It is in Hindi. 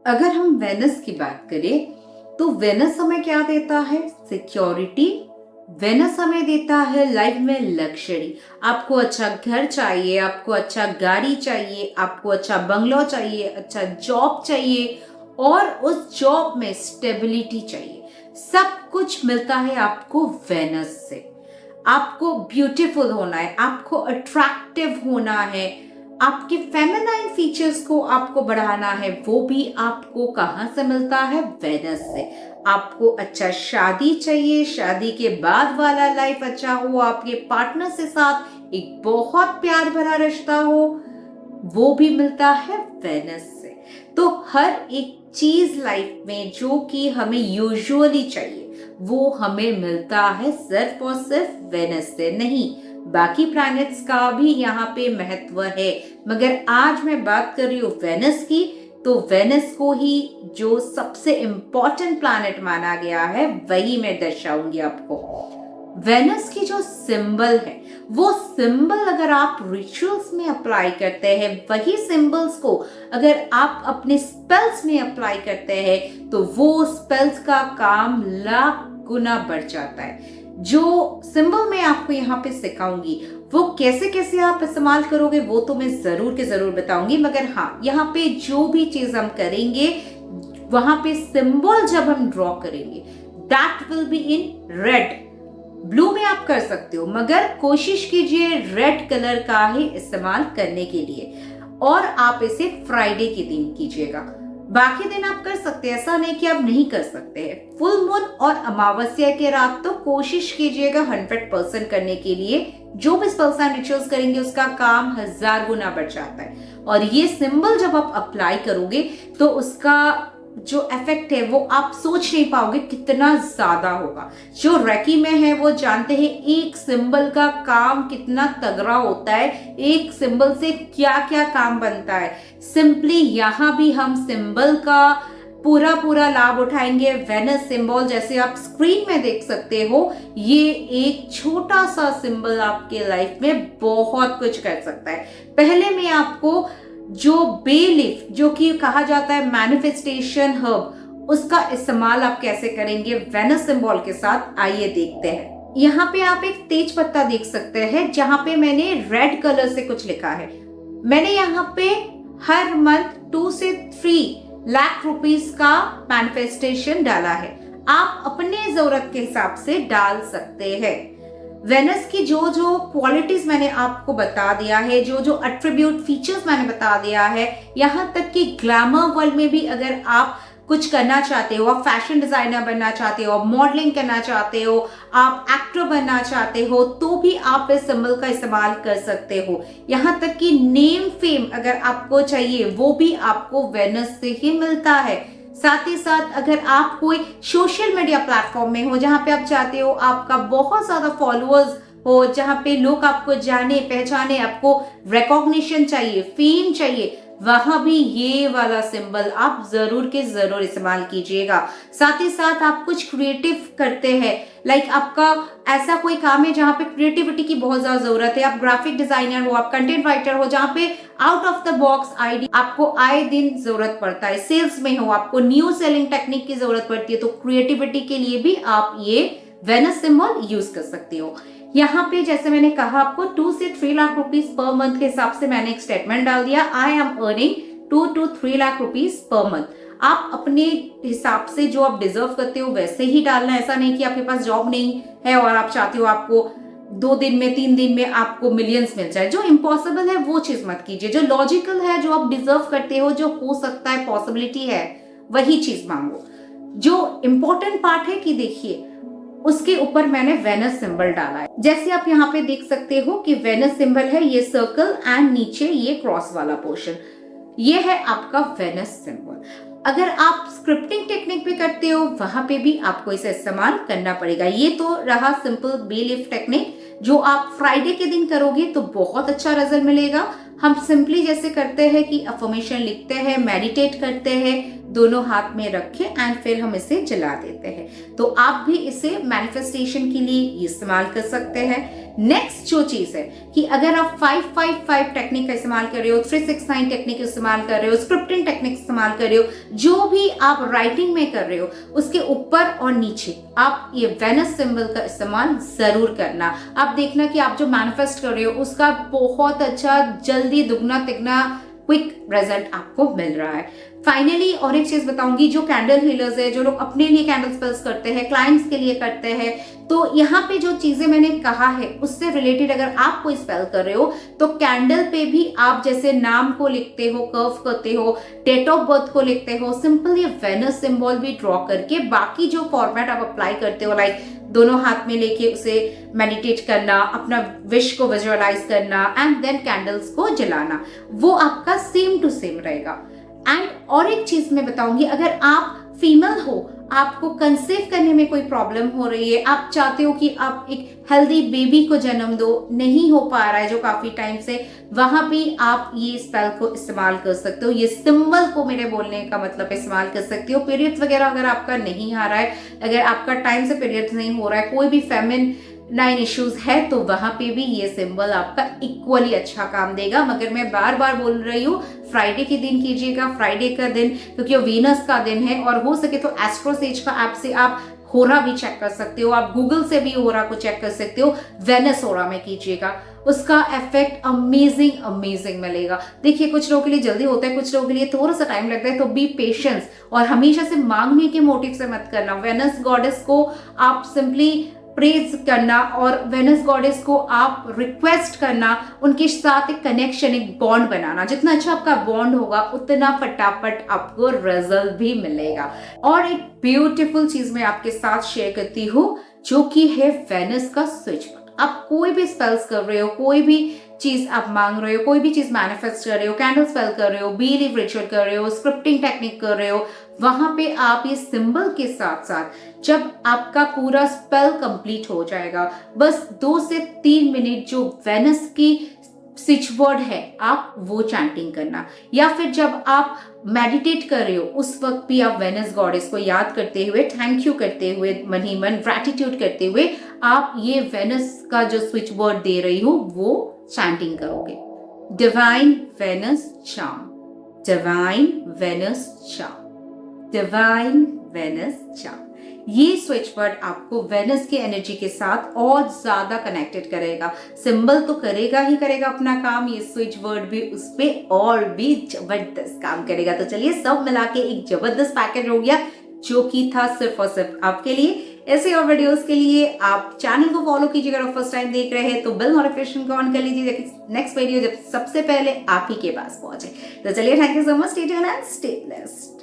अगर हम वेनस की बात करें तो वेनस हमें क्या देता है? सिक्योरिटी। वेनस हमें देता है लाइफ में लग्जरी। आपको अच्छा घर चाहिए, आपको अच्छा गाड़ी चाहिए, आपको अच्छा बंगलो चाहिए, अच्छा जॉब चाहिए और उस जॉब में स्टेबिलिटी चाहिए। सब कुछ मिलता है आपको वेनस से। आपको ब्यूटीफुल होना है, आपको अट्रैक्टिव होना है, आपके फेमिनाइन फीचर्स को आपको बढ़ाना है, वो भी आपको कहाँ से मिलता है? वेनस से। आपको अच्छा शादी चाहिए, शादी के बाद वाला लाइफ अच्छा हो, आपके पार्टनर से साथ एक बहुत प्यार भरा रिश्ता हो, वो भी मिलता है वेनस से। तो हर एक चीज लाइफ में जो कि हमें यूजुअली चाहिए वो हमें मिलता है सिर्फ और सिर्फ वेनस से नहीं। बाकी प्लैनेट्स का भी यहाँ पे महत्व है, मगर आज मैं बात कर रही हूँ वेनस की। तो वेनस को ही जो सबसे इंपॉर्टेंट प्लैनेट माना गया है वही मैं दर्शाऊंगी आपको। वेनस की जो सिंबल है वो सिंबल अगर आप रिचुअल्स में अप्लाई करते हैं, वही सिंबल्स को अगर आप अपने स्पेल्स में अप्लाई करते हैं तो वो स्पेल्स का काम लाख गुना बढ़ जाता है। जो सिंबल मैं आपको यहाँ पे सिखाऊंगी वो कैसे कैसे आप इस्तेमाल करोगे वो तो मैं जरूर के जरूर बताऊंगी, मगर हाँ, यहाँ पे जो भी चीज हम करेंगे वहां पे सिंबल जब हम ड्रॉ करेंगे that will be in red. Blue में आप कर सकते हो, मगर कोशिश कीजिए रेड कलर का ही इस्तेमाल करने के लिए, और आप इसे फ्राइडे के दिन कीजिएगा। बाकी दिन आप कर सकते हैं, ऐसा नहीं कि आप नहीं कर सकते हैं। फुल मून और अमावस्या के रात तो कोशिश कीजिएगा 100% करने के लिए। जो भी स्पेल्स एंड रिचुअल्स करेंगे उसका काम 1000 गुना बढ़ जाता है। और ये सिंबल जब आप अप्लाई करोगे तो उसका जो इफेक्ट है वो आप सोच नहीं पाओगे कितना ज्यादा होगा। जो रेकी में है वो जानते हैं एक सिंबल का काम कितना तगड़ा होता है, एक सिंबल से क्या क्या काम बनता है। सिंपली यहाँ भी हम सिंबल का पूरा पूरा लाभ उठाएंगे। वेनस सिंबल जैसे आप स्क्रीन में देख सकते हो, ये एक छोटा सा सिंबल आपके लाइफ में बहुत कुछ कर सकता है। पहले मैं आपको जो बे लीफ, जो कि कहा जाता है मैनिफेस्टेशन हर्ब, उसका इस्तेमाल आप कैसे करेंगे वेनस सिंबल के साथ, आइए देखते हैं। यहाँ पे आप एक तेज पत्ता देख सकते हैं जहां पे मैंने रेड कलर से कुछ लिखा है। मैंने यहाँ पे हर मंथ 2 से 3 लाख रुपीस का मैनिफेस्टेशन डाला है। आप अपने जरूरत के हिसाब से डाल सकते हैं। वेनस की जो जो क्वालिटीज मैंने आपको बता दिया है, जो जो एट्रीब्यूट फीचर्स मैंने बता दिया है, यहाँ तक कि ग्लैमर वर्ल्ड में भी अगर आप कुछ करना चाहते हो, आप फैशन डिजाइनर बनना चाहते हो, आप मॉडलिंग करना चाहते हो, आप एक्टर बनना चाहते हो, तो भी आप इस सिंबल का इस्तेमाल कर सकते हो। यहाँ तक कि नेम फेम अगर आपको चाहिए वो भी आपको वेनस से ही मिलता है। साथ ही साथ अगर आप कोई सोशल मीडिया प्लेटफॉर्म में हो जहां पे आप चाहते हो आपका बहुत ज्यादा फॉलोअर्स हो, जहां पे लोग आपको जाने पहचाने, आपको रिकॉग्निशन चाहिए, फेम चाहिए, वहां भी ये वाला सिंबल आप जरूर के जरूर इस्तेमाल कीजिएगा। साथ ही साथ आप कुछ क्रिएटिव करते हैं, लाइक आपका ऐसा कोई काम है जहां पे क्रिएटिविटी की बहुत ज्यादा जरूरत है, आप ग्राफिक डिजाइनर हो, आप कंटेंट राइटर हो, जहां पे out of the box idea आपको आए दिन जरूरत पड़ता है, सेल्स में हो, आपको न्यू सेलिंग टेक्निक की जरूरत पड़ती है, तो क्रिएटिविटी के लिए भी आप ये वेनस सिंबल यूज कर सकते हो। यहाँ पे जैसे मैंने कहा आपको 2 से 3 लाख रुपीस पर मंथ के हिसाब से मैंने एक स्टेटमेंट डाल दिया, I am earning 2 to 3 lakh rupees per month. आप अपने हिसाब से जो आप डिजर्व करते हो वैसे ही डालना। ऐसा नहीं कि आपके पास जॉब नहीं है और आप चाहते हो आपको 2 दिन में 3 दिन में आपको मिलियंस मिल जाए। जो इम्पॉसिबल है वो चीज मत कीजिए, जो लॉजिकल है, जो आप डिजर्व करते हो, जो हो सकता है, पॉसिबिलिटी है, वही चीज मांगो। जो इम्पोर्टेंट पार्ट है कि देखिए उसके ऊपर मैंने वेनस सिंबल डाला है। जैसे आप यहाँ पे देख सकते हो कि वेनस सिंबल है, ये सर्कल एंड नीचे ये क्रॉस वाला पोर्शन, ये है आपका वेनस सिंबल। अगर आप स्क्रिप्टिंग टेक्निक भी करते हो वहां पे भी आपको इसे इस्तेमाल करना पड़ेगा। ये तो रहा सिंपल बे लीफ टेक्निक, जो आप फ्राइडे के दिन करोगे तो बहुत अच्छा रिजल्ट मिलेगा। हम सिंपली जैसे करते हैं कि अफर्मेशन लिखते हैं, मेडिटेट करते हैं, दोनों हाथ में रखें एंड फिर हम इसे जला देते हैं। तो आप भी इसे मैनिफेस्टेशन के लिए इस्तेमाल कर सकते हैं। नेक्स्ट जो चीज है कि अगर आप 555 टेक्निक का इस्तेमाल कर रहे हो, 369 टेक्निक इस्तेमाल कर रहे हो, स्क्रिप्टिंग टेक्निक इस्तेमाल कर रहे हो, जो भी आप राइटिंग में कर रहे हो, उसके ऊपर और नीचे आप ये वेनस सिंबल का इस्तेमाल जरूर करना। आप देखना कि आप जो मैनिफेस्ट कर रहे हो उसका बहुत अच्छा, जल्दी, दुगना तिगना क्विक रिजल्ट आपको मिल रहा है। फाइनली और एक चीज बताऊंगी, जो कैंडल हीलर्स है, जो लोग अपने लिए कैंडल स्पेल्स करते हैं, क्लाइंट्स के लिए करते हैं, तो यहाँ पे जो चीजें मैंने कहा है उससे रिलेटेड अगर आप कोई स्पेल कर रहे हो तो कैंडल पे भी आप जैसे नाम को लिखते हो, कर्व करते हो, डेट ऑफ बर्थ को लिखते हो, सिंपल ये वेनस सिंबल भी ड्रॉ करके बाकी जो फॉर्मेट आप अप्लाई करते हो, लाइक दोनों हाथ में लेके उसे मेडिटेट करना, अपना विश को विजुअलाइज करना एंड देन कैंडल्स को जलाना, वो आपका सेम टू सेम रहेगा। एंड और एक चीज मैं बताऊंगी, अगर आप फीमेल हो, आपको कंसीव करने में कोई प्रॉब्लम हो रही है, आप चाहते हो कि आप एक हेल्दी बेबी को जन्म दो, नहीं हो पा रहा है जो काफी टाइम से, वहां भी आप ये स्पेल को इस्तेमाल कर सकते हो। ये सिंबल को मेरे बोलने का मतलब इस्तेमाल कर सकते हो। पीरियड्स वगैरह अगर आपका नहीं आ रहा है, अगर आपका टाइम से पीरियड्स नहीं हो रहा है, कोई भी फेमिनाइन इश्यूज है, तो वहां पे भी ये सिंबल आपका इक्वली अच्छा काम देगा। मगर मैं बार बार बोल रही हूँ, फ्राइडे के दिन कीजिएगा, फ्राइडे का दिन, क्योंकि वो वीनस का दिन है। और हो सके तो एस्ट्रोसेज का ऐप से आप होरा भी चेक कर सकते हो, आप गूगल से भी होरा को चेक कर सकते हो, वेनस होरा में कीजिएगा, उसका इफेक्ट अमेजिंग अमेजिंग मिलेगा। देखिए, कुछ लोगों के लिए जल्दी होता है, कुछ लोगों के लिए थोड़ा सा टाइम लगता है, तो बी पेशेंस और हमेशा से मांगने के मोटिव से मत करना। वेनस गॉडेस को आप सिंपली प्रेज करना और वेनस गॉडेस को आप रिक्वेस्ट करना, उनके साथ एक कनेक्शन, एक बॉन्ड बनाना। जितना अच्छा आपका बॉन्ड होगा उतना फटाफट आपको रिजल्ट भी मिलेगा। और एक ब्यूटीफुल चीज मैं आपके साथ शेयर करती हूँ, जो कि है वेनस का स्विच बोर्ड। आप कोई भी स्पेल्स कर रहे हो, कोई भी चीज आप मांग रहे हो, कोई भी चीज मैनिफेस्ट कर रहे हो, कैंडल स्पेल कर रहे हो, बिलीव रिचुअल कर रहे हो, स्क्रिप्टिंग टेक्निक कर रहे हो, वहां पे आप ये सिंबल के साथ साथ जब आपका पूरा स्पेल कंप्लीट हो जाएगा, बस 2 से 3 मिनट जो वेनस की स्विच वर्ड है आप वो चैंटिंग करना। या फिर जब आप मेडिटेट कर रहे हो उस वक्त भी आप वेनस गॉडेस को याद करते हुए, थैंक यू करते हुए, मन ही मन ग्रैटिट्यूड करते हुए आप ये वेनस का जो स्विच वर्ड दे रही हो वो चैंटिंग करोगे। Divine Venus charm, divine Venus charm, divine Venus charm. ये स्विच वर्ड आपको वेनस की एनर्जी के साथ और ज्यादा कनेक्टेड करेगा। सिंबल तो करेगा ही करेगा अपना काम, ये स्विच वर्ड भी उस पे और भी जबरदस्त काम करेगा। तो चलिए, सब मिला के एक जबरदस्त पैकेज हो गया, जो कि था सिर्फ और सिर्फ आपके लिए। ऐसे और वीडियोस के लिए आप चैनल को फॉलो कीजिएगा और फर्स्ट टाइम देख रहे हैं तो बेल नोटिफिकेशन को ऑन कर लीजिए, नेक्स्ट वीडियो जब सबसे पहले आप ही के पास पहुंचे। तो चलिए, thank you so much, stay tuned and stay blessed.